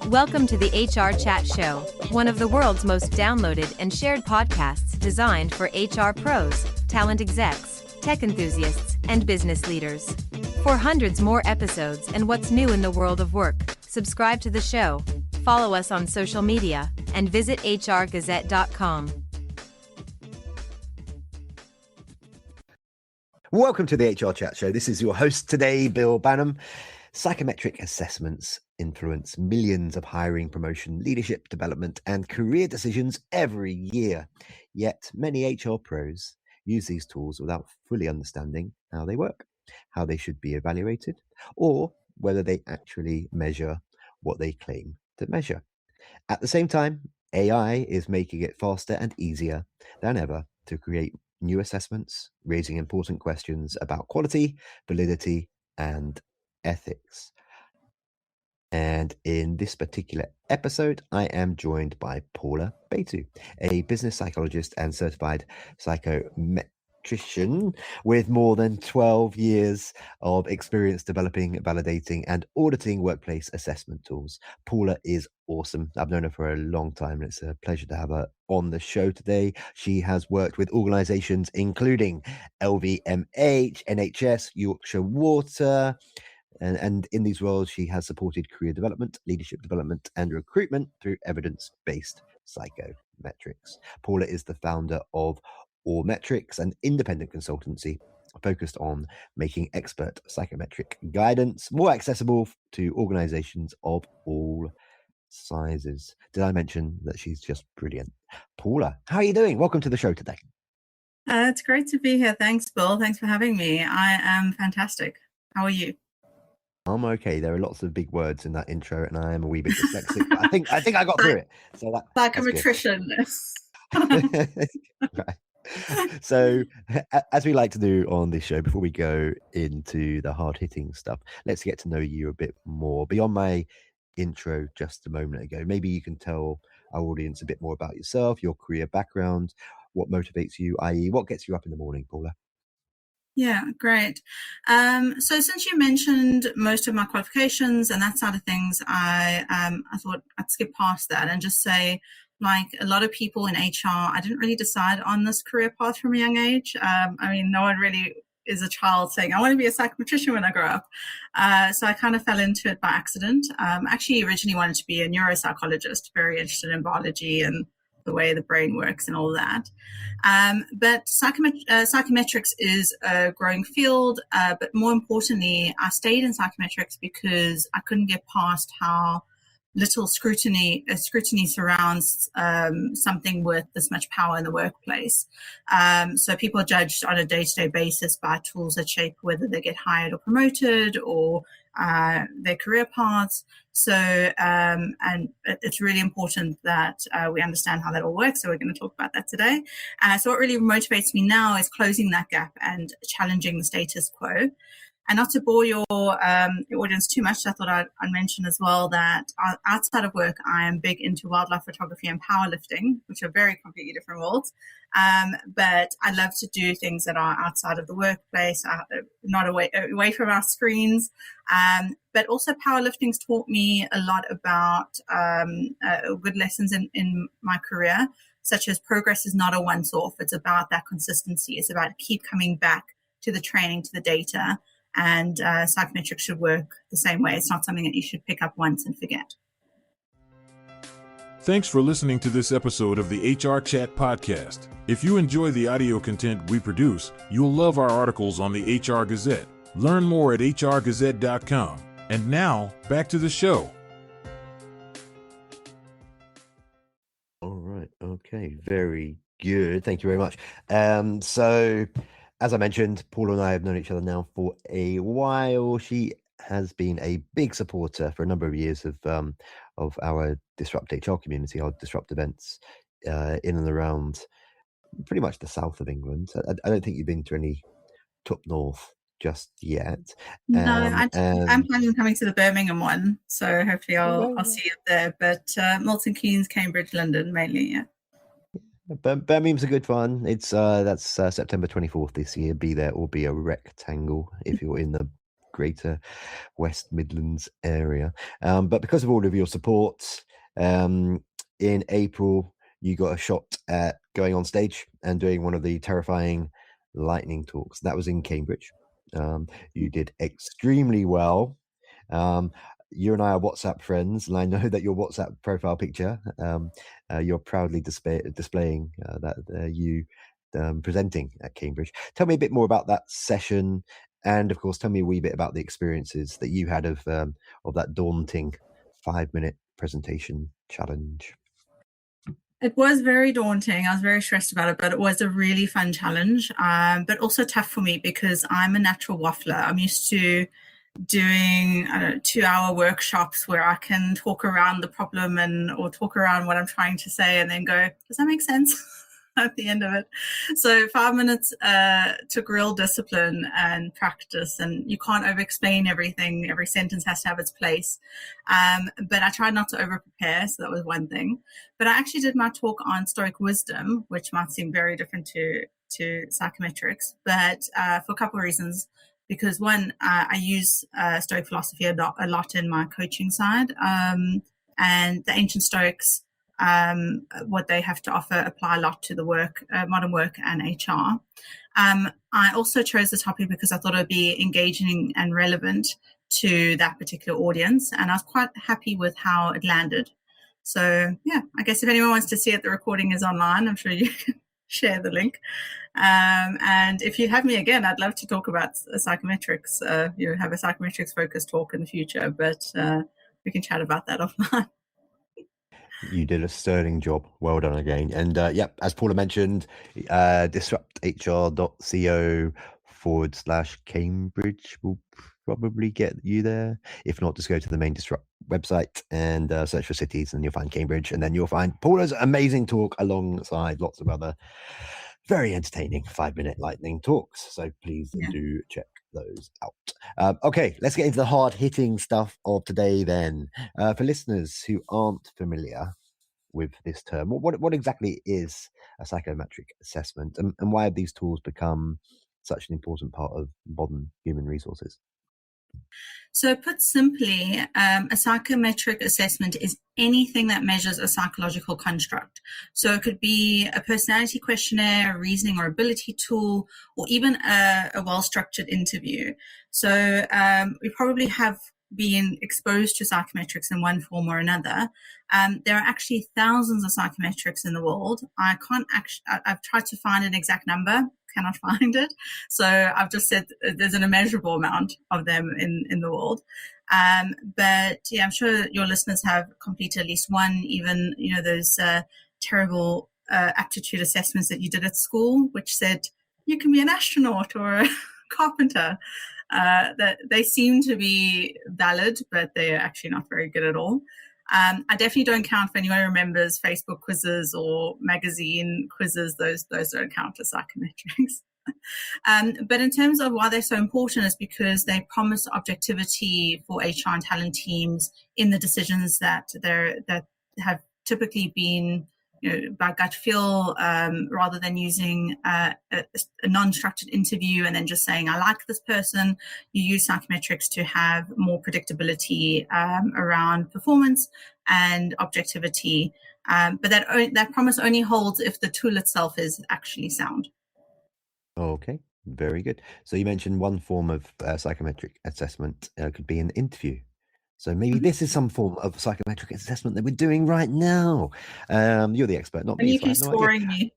Welcome to the HR Chat Show, one of the world's most downloaded and shared podcasts designed for HR pros, talent execs, tech enthusiasts, and business leaders. For hundreds more episodes and what's new in the world of work, subscribe to the show, follow us on social media, and visit HRgazette.com. Welcome to the HR Chat Show. This is your host today, Bill Banham. Psychometric assessments influence millions of hiring, promotion, leadership development, and career decisions every year. Yet many HR pros use these tools without fully understanding how they work, how they should be evaluated, or whether they actually measure what they claim to measure. At the same time, AI is making it faster and easier than ever to create new assessments, raising important questions about quality, validity, and ethics. And in this particular episode, I am joined by Paula Baetu, a business psychologist and certified psychometrician with more than 12 years of experience developing, validating, and auditing workplace assessment tools. Paula is awesome. I've known her for a long time, and it's a pleasure to have her on the show today. She has worked with organizations including LVMH, NHS, Yorkshire Water, and in these roles, she has supported career development, leadership development, and recruitment through evidence-based psychometrics. Paula is the founder of Awemetrics, an independent consultancy focused on making expert psychometric guidance more accessible to organizations of all sizes. Did I mention that she's just brilliant? Paula, how are you doing? Welcome to the show today. It's great to be here. Thanks, Bill. Thanks for having me. I am fantastic. How are you? I'm okay. There are lots of big words in that intro, and I am a wee bit dyslexic. But I think I got through it. So Psychometrician. Right. So, as we like to do on this show, before we go into the hard-hitting stuff, let's get to know you a bit more. Beyond my intro just a moment ago, maybe you can tell our audience a bit more about yourself, your career background, what motivates you, i.e. what gets you up in the morning, Paula? Yeah, great. So since you mentioned most of my qualifications and that side of things, I thought I'd skip past that and just say, like a lot of people in HR, I didn't really decide on this career path from a young age. No one really is a child saying, I want to be a psychometrician when I grow up. So I kind of fell into it by accident. Actually originally wanted to be a neuropsychologist, very interested in biology and the way the brain works and all that. But psychometrics is a growing field, but more importantly, I stayed in psychometrics because I couldn't get past how little scrutiny surrounds something with this much power in the workplace. So people are judged on a day-to-day basis by tools that shape whether they get hired or promoted or their career paths. So, and it's really important that we understand how that all works. So we're going to talk about that today. So what really motivates me now is closing that gap and challenging the status quo. And not to bore your audience too much, I thought I'd mention as well that outside of work, I am big into wildlife photography and powerlifting, which are very completely different worlds. But I love to do things that are outside of the workplace, not away from our screens. But also powerlifting's taught me a lot about good lessons in my career, such as progress is not a once-off. It's about that consistency. It's about keep coming back to the training, to the data. And psychometrics should work the same way. It's not something that you should pick up once and forget. Thanks for listening to this episode of the HRchat Podcast. If you enjoy the audio content we produce, you'll love our articles on the HR Gazette. Learn more at HRgazette.com. And now, back to the show. All right. Okay. Very good. Thank you very much. So, as I mentioned, Paula and I have known each other now for a while. She has been a big supporter for a number of years of our Disrupt HR community, our Disrupt events in and around pretty much the south of England. I don't think you've been to any top north just yet. No, I'm planning on coming to the Birmingham one, so hopefully I'll see you there. But Milton Keynes, Cambridge, London mainly, yeah. Birmingham's a good one. It's that's September 24th this year. Be there or be a rectangle if you're in the Greater West Midlands area. But because of all of your support, in April, you got a shot at going on stage and doing one of the terrifying lightning talks. That was in Cambridge. You did extremely well. You and I are WhatsApp friends, and I know that your WhatsApp profile picture, you're proudly displaying that you presenting at Cambridge. Tell me a bit more about that session, and of course, tell me a wee bit about the experiences that you had of that daunting 5-minute presentation challenge. It was very daunting. I was very stressed about it, but it was a really fun challenge, but also tough for me because I'm a natural waffler. I'm used to doing 2-hour workshops where I can talk around the problem or talk around what I'm trying to say and then go, does that make sense? At the end of it. So 5 minutes took real discipline and practice, and you can't over explain everything. Every sentence has to have its place. But I tried not to over prepare, so that was one thing. But I actually did my talk on Stoic wisdom, which might seem very different to psychometrics, but for a couple of reasons. Because one, I use Stoic philosophy a lot in my coaching side, and the ancient Stoics, what they have to offer apply a lot to the work, modern work and HR. I also chose the topic because I thought it would be engaging and relevant to that particular audience, and I was quite happy with how it landed. So yeah, I guess if anyone wants to see it, the recording is online. I'm sure you can share the link. And if you have me again, I'd love to talk about psychometrics. Have a psychometrics focused talk in the future, but we can chat about that offline. You did a sterling job. Well done again. And as Paula mentioned, disrupthr.co/Cambridge will probably get you there. If not, just go to the main Disrupt website and search for cities, and you'll find Cambridge. And then you'll find Paula's amazing talk alongside lots of other very entertaining 5-minute lightning talks. So please do check those out. Okay, let's get into the hard-hitting stuff of today then. For listeners who aren't familiar with this term, what exactly is a psychometric assessment, and why have these tools become such an important part of modern human resources? So put simply, a psychometric assessment is anything that measures a psychological construct. So it could be a personality questionnaire, a reasoning or ability tool, or even a well-structured interview. So we probably have been exposed to psychometrics in one form or another. There are actually thousands of psychometrics in the world. I've tried to find an exact number, cannot find it. So I've just said there's an immeasurable amount of them in the world. But yeah, I'm sure your listeners have completed at least one, even, those terrible aptitude assessments that you did at school, which said you can be an astronaut or a carpenter. That they seem to be valid, but they're actually not very good at all. I definitely don't count for anyone who remembers Facebook quizzes or magazine quizzes. Those don't count as psychometrics. But in terms of why they're so important is because they promise objectivity for HR and talent teams in the decisions that have typically been by gut feel, rather than using a non-structured interview and then just saying, I like this person. You use psychometrics to have more predictability around performance and objectivity. But that promise only holds if the tool itself is actually sound. Okay, very good. So you mentioned one form of psychometric assessment could be an interview. So maybe this is some form of psychometric assessment that we're doing right now. You're the expert, not me. And you keep scoring me.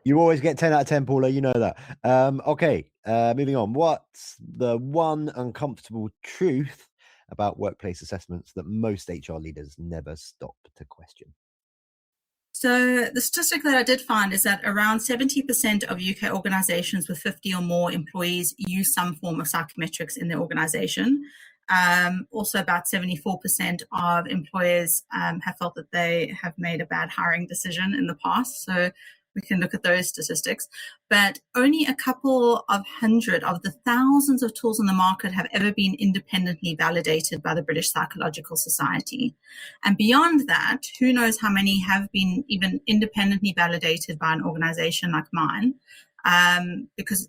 you always get 10 out of 10, Paula. You know that. Okay, moving on. What's the one uncomfortable truth about workplace assessments that most HR leaders never stop to question? So the statistic that I did find is that around 70% of UK organizations with 50 or more employees use some form of psychometrics in their organization. Also, about 74% of employers have felt that they have made a bad hiring decision in the past. So we can look at those statistics. But only a couple of hundred of the thousands of tools on the market have ever been independently validated by the British Psychological Society. And beyond that, who knows how many have been even independently validated by an organization like mine, because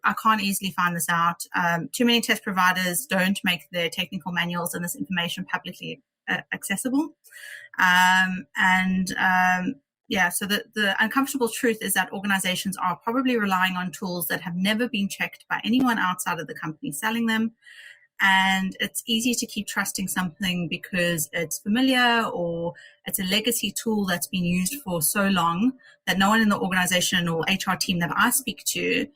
I can't easily find this out. Too many test providers don't make their technical manuals and this information publicly accessible. So the uncomfortable truth is that organizations are probably relying on tools that have never been checked by anyone outside of the company selling them. And it's easy to keep trusting something because it's familiar or it's a legacy tool that's been used for so long that no one in the organization or HR team that I speak to,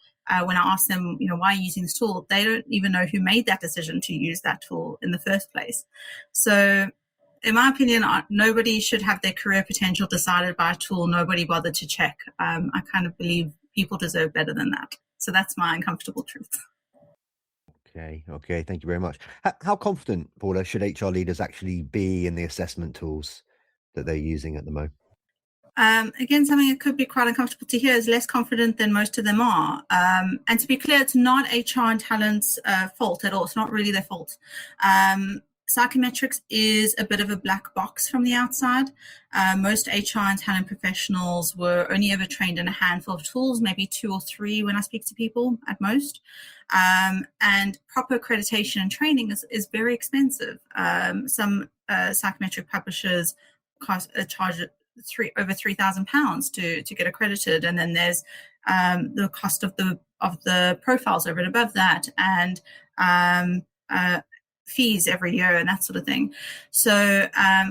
when I ask them, why are you using this tool, they don't even know who made that decision to use that tool in the first place. So in my opinion, nobody should have their career potential decided by a tool nobody bothered to check. I kind of believe people deserve better than that. So that's my uncomfortable truth. Okay. Thank you very much. How confident, Paula, should HR leaders actually be in the assessment tools that they're using at the moment? Again, something that could be quite uncomfortable to hear is less confident than most of them are. And to be clear, it's not HR and talent's fault at all. It's not really their fault. Psychometrics is a bit of a black box from the outside. Most HR and talent professionals were only ever trained in a handful of tools, maybe 2 or 3 when I speak to people at most. And proper accreditation and training is very expensive. Some psychometric publishers charge over £3,000 to get accredited, and then there's the cost of the profiles over and above that, and fees every year and that sort of thing. So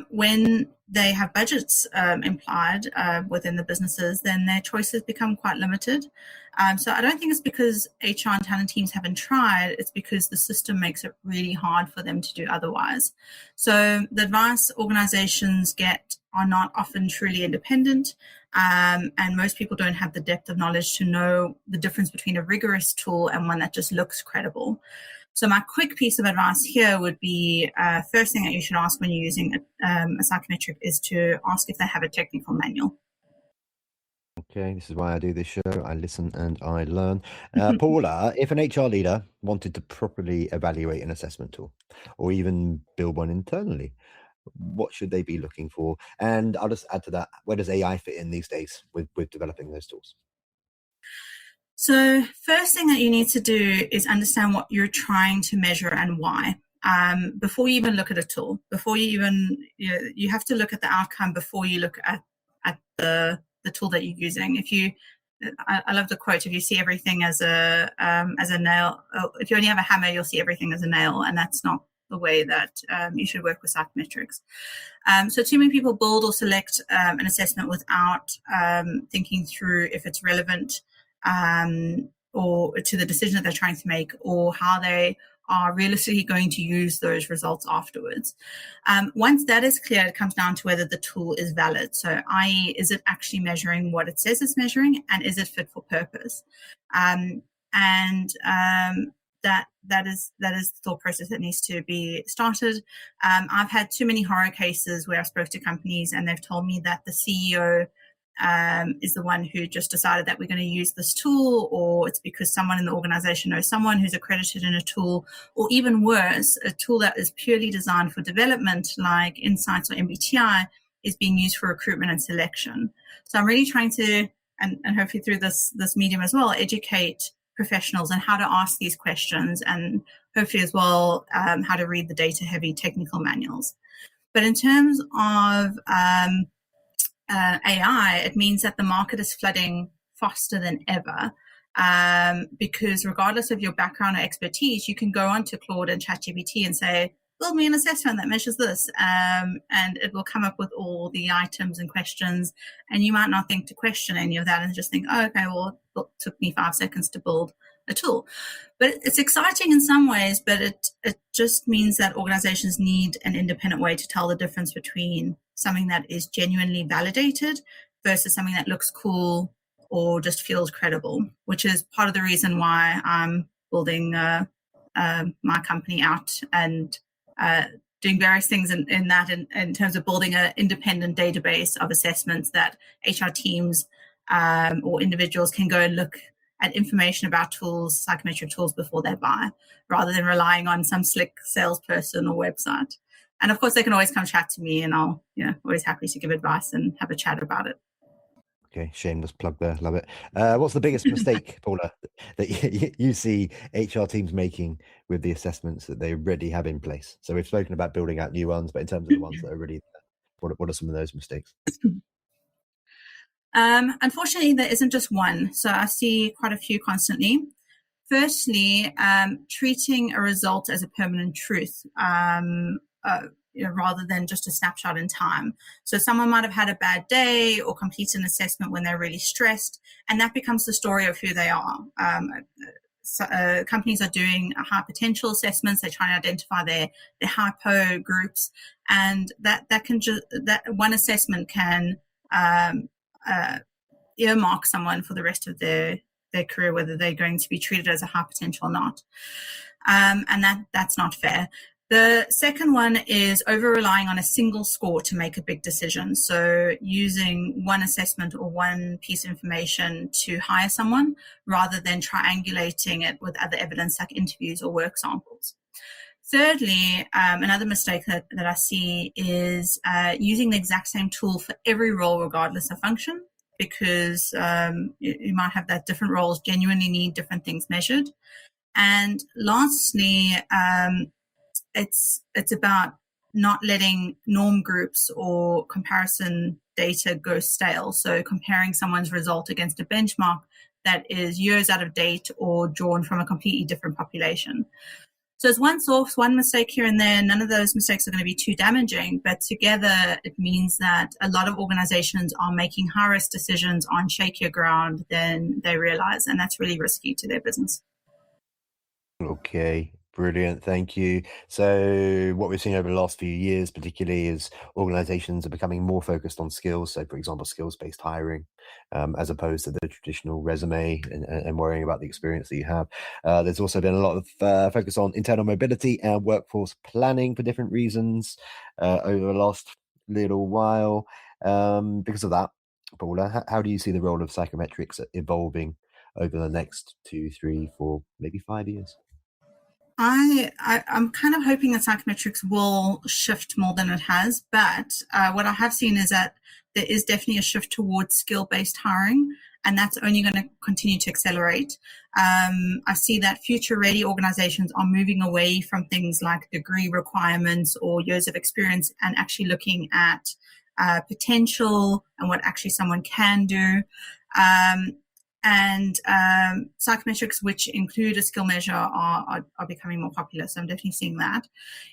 when they have budgets implied within the businesses, then their choices become quite limited. So I don't think it's because HR and talent teams haven't tried, it's because the system makes it really hard for them to do otherwise. So the advice organizations get are not often truly independent, and most people don't have the depth of knowledge to know the difference between a rigorous tool and one that just looks credible. So my quick piece of advice here would be, first thing that you should ask when you're using a psychometric is to ask if they have a technical manual. Okay, this is why I do this show. I listen and I learn. Paula, if an HR leader wanted to properly evaluate an assessment tool or even build one internally, what should they be looking for? And I'll just add to that, where does AI fit in these days with developing those tools? So first thing that you need to do is understand what you're trying to measure and why. Before you even look at a tool, before you even, you have to look at the outcome before you look at the tool that you're using. I love the quote, if you see everything as a nail, if you only have a hammer, you'll see everything as a nail. And that's not the way that you should work with psychometrics. So too many people build or select an assessment without thinking through if it's relevant or to the decision that they're trying to make, or how they are realistically going to use those results afterwards. Once that is clear, it comes down to whether the tool is valid. So, i.e., is it actually measuring what it says it's measuring, and is it fit for purpose? That is the thought process that needs to be started. I've had too many horror cases where I spoke to companies and they've told me that the CEO is the one who just decided that we're going to use this tool, or it's because someone in the organization knows someone who's accredited in a tool, or even worse, a tool that is purely designed for development like Insights or MBTI is being used for recruitment and selection. So I'm really trying to, and hopefully through this medium as well, educate professionals on how to ask these questions, and hopefully as well how to read the data-heavy technical manuals. But in terms of AI, it means that the market is flooding faster than ever, because regardless of your background or expertise, you can go onto Claude and ChatGPT and say, build me an assessment that measures this, and it will come up with all the items and questions, and you might not think to question any of that and just think, oh, okay, well, it took me 5 seconds to build a tool. But it's exciting in some ways, but it just means that organizations need an independent way to tell the difference between something that is genuinely validated versus something that looks cool or just feels credible, which is part of the reason why I'm building my company out and doing various things in terms of building an independent database of assessments that HR teams or individuals can go and look at information about tools, psychometric tools, before they buy, rather than relying on some slick salesperson or website. And of course, they can always come chat to me, and I'll, always happy to give advice and have a chat about it. Okay, shameless plug there. Love it. What's the biggest mistake, Paula, that you see HR teams making with the assessments that they already have in place? So we've spoken about building out new ones, but in terms of the ones that are already there, what are some of those mistakes? Unfortunately, there isn't just one. So I see quite a few constantly. Firstly, treating a result as a permanent truth, rather than just a snapshot in time. So someone might have had a bad day or complete an assessment when they're really stressed, and that becomes the story of who they are. Companies are doing high potential assessments. They're trying to identify their hypo groups, and that one assessment can earmark someone for the rest of their career, whether they're going to be treated as a high potential or not. And that's not fair. The second one is over-relying on a single score to make a big decision. So using one assessment or one piece of information to hire someone rather than triangulating it with other evidence like interviews or work samples. Thirdly, another mistake that I see is using the exact same tool for every role regardless of function, because you might have that different roles genuinely need different things measured. And lastly, it's about not letting norm groups or comparison data go stale. So comparing someone's result against a benchmark that is years out of date or drawn from a completely different population. So it's one source, one mistake here and there. None of those mistakes are going to be too damaging, but together it means that a lot of organizations are making high-risk decisions on shakier ground than they realize, and that's really risky to their business. Okay, brilliant. Thank you. So what we've seen over the last few years, particularly, is organizations are becoming more focused on skills. So, for example, skills-based hiring, as opposed to the traditional resume and worrying about the experience that you have. There's also been a lot of focus on internal mobility and workforce planning for different reasons over the last little while. Because of that, Paula, how do you see the role of psychometrics evolving over the next 2, 3, 4, maybe 5 years? I'm kind of hoping that psychometrics will shift more than it has, but what I have seen is that there is definitely a shift towards skill-based hiring, and that's only going to continue to accelerate. I see that future-ready organizations are moving away from things like degree requirements or years of experience and actually looking at potential and what actually someone can do. And psychometrics, which include a skill measure, are becoming more popular. So I'm definitely seeing that.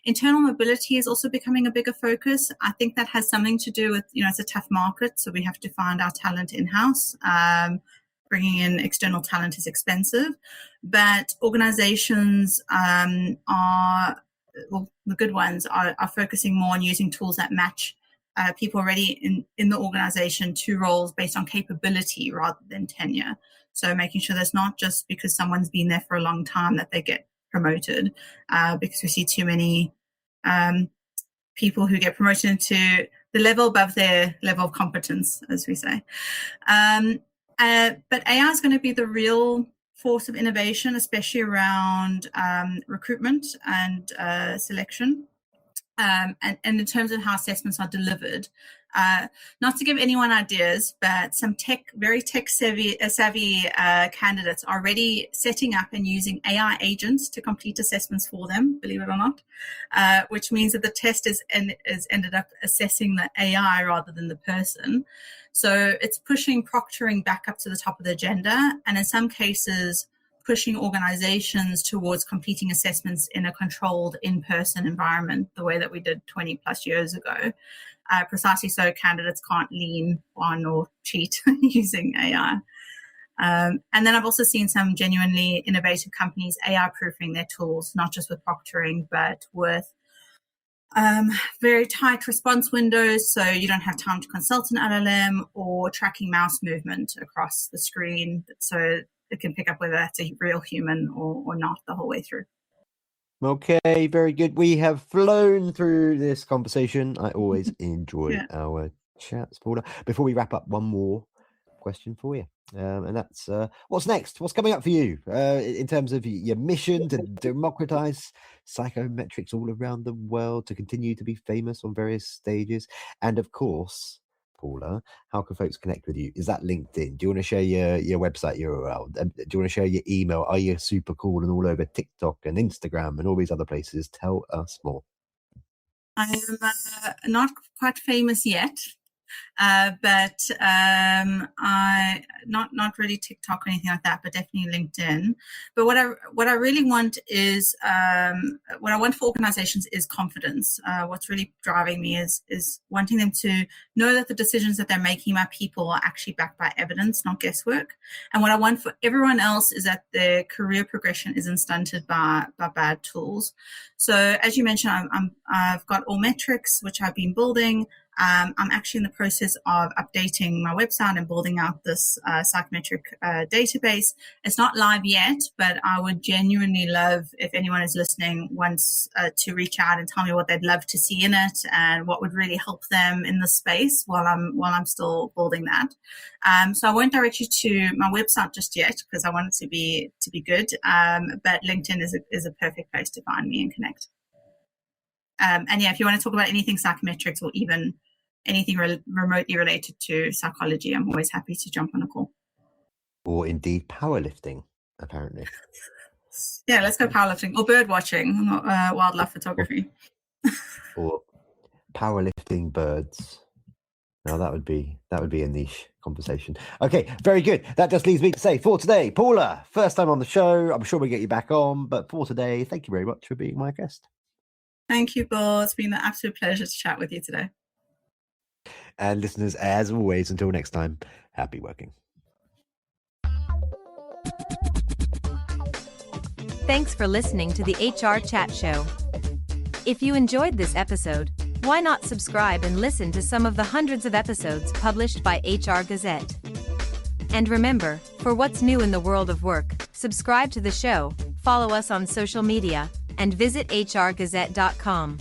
Internal mobility is also becoming a bigger focus. I think that has something to do with, it's a tough market, so we have to find our talent in-house. Bringing in external talent is expensive, but organizations the good ones are focusing more on using tools that match people already in the organization to roles based on capability rather than tenure. So making sure that's not just because someone's been there for a long time that they get promoted, because we see too many people who get promoted into the level above their level of competence, as we say. But AI is going to be the real force of innovation, especially around recruitment and selection. And in terms of how assessments are delivered, not to give anyone ideas, but some very tech savvy candidates are already setting up and using AI agents to complete assessments for them, believe it or not, which means that the test is ended up assessing the AI rather than the person. So it's pushing proctoring back up to the top of the agenda, and in some cases, pushing organizations towards completing assessments in a controlled in-person environment, the way that we did 20 plus years ago, precisely so candidates can't lean on or cheat using AI. And then I've also seen some genuinely innovative companies AI-proofing their tools, not just with proctoring, but with very tight response windows, so you don't have time to consult an LLM, or tracking mouse movement across the screen, so it can pick up whether that's a real human or not the whole way through. Okay, very good. We have flown through this conversation. I always enjoy our chats, Paula. Before we wrap up, one more question for you. And that's what's next? What's coming up for you in terms of your mission to democratize psychometrics all around the world, to continue to be famous on various stages, and of course, Paula, how can folks connect with you? Is that LinkedIn? Do you want to share your website URL? Do you want to share your email? Are you super cool and all over TikTok and Instagram and all these other places? Tell us more. I am not quite famous yet, but I not really TikTok or anything like that, but definitely LinkedIn. But what I really want is what I want for organizations is confidence. What's really driving me is wanting them to know that the decisions that they're making by people are actually backed by evidence, not guesswork. And what I want for everyone else is that their career progression isn't stunted by bad tools. So as you mentioned, I've got Awemetrics, which I've been building. I'm actually in the process of updating my website and building out this psychometric database. It's not live yet, but I would genuinely love if anyone is listening wants to reach out and tell me what they'd love to see in it and what would really help them in the space while I'm still building that. So I won't direct you to my website just yet because I want it to be good. But LinkedIn is a perfect place to find me and connect. And yeah, if you want to talk about anything psychometrics or even anything remotely related to psychology, I'm always happy to jump on a call. Or indeed powerlifting, apparently. Yeah, let's go powerlifting or bird watching, not wildlife photography. Or powerlifting birds. Now that would be a niche conversation. Okay, very good. That just leaves me to say for today, Paula, first time on the show. I'm sure we'll get you back on, but for today, thank you very much for being my guest. Thank you, Bill. It's been an absolute pleasure to chat with you today. And listeners, as always, until next time, happy working. Thanks for listening to the HR Chat Show. If you enjoyed this episode, why not subscribe and listen to some of the hundreds of episodes published by HR Gazette? And remember, for what's new in the world of work, subscribe to the show, follow us on social media, and visit hrgazette.com.